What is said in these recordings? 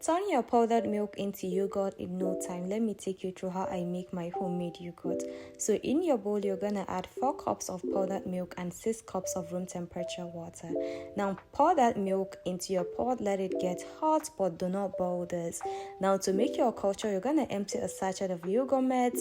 Turn your powdered milk into yogurt in no time. Let me take you through how I make my homemade yogurt. So in your bowl, you're gonna add 4 cups of powdered milk and 6 cups of room temperature water. Now pour that milk into your pot, let it get hot, but do not boil this. Now to make your culture, you're gonna empty a sachet of YOGHURT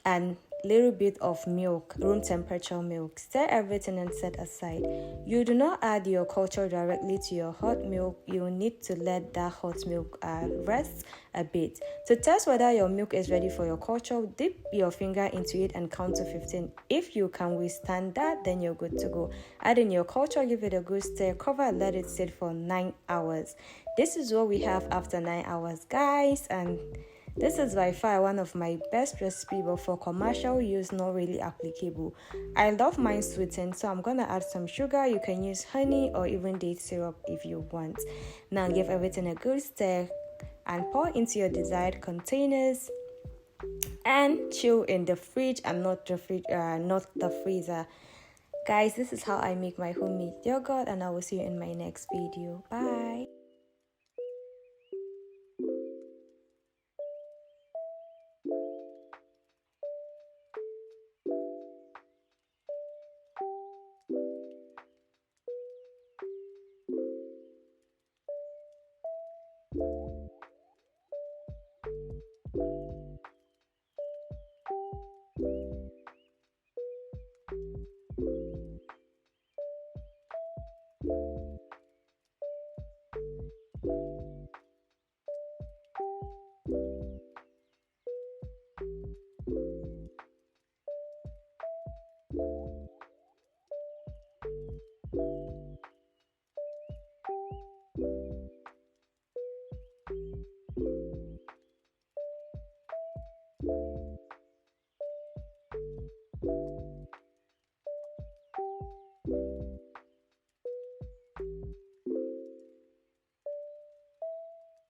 and little bit of milk, room temperature milk. Stir everything and set aside. You do not add your culture directly to your hot milk. You need to let that hot milk rest a bit. To test whether your milk is ready for your culture, dip your finger into it and count to 15. If you can withstand that, then you're good to go. Add in your culture, give it a good stir, cover and let it sit for 9 hours. This is what we have after 9 hours, guys, and this is by far one of my best recipes, but for commercial use, not really applicable. I love mine sweetened, so I'm gonna add some sugar. You can use honey or even date syrup if you want. Now give everything a good stir and pour into your desired containers and chill in the fridge and not the freezer. Guys, this is how I make my homemade yogurt, and I will see you in my next video. Bye.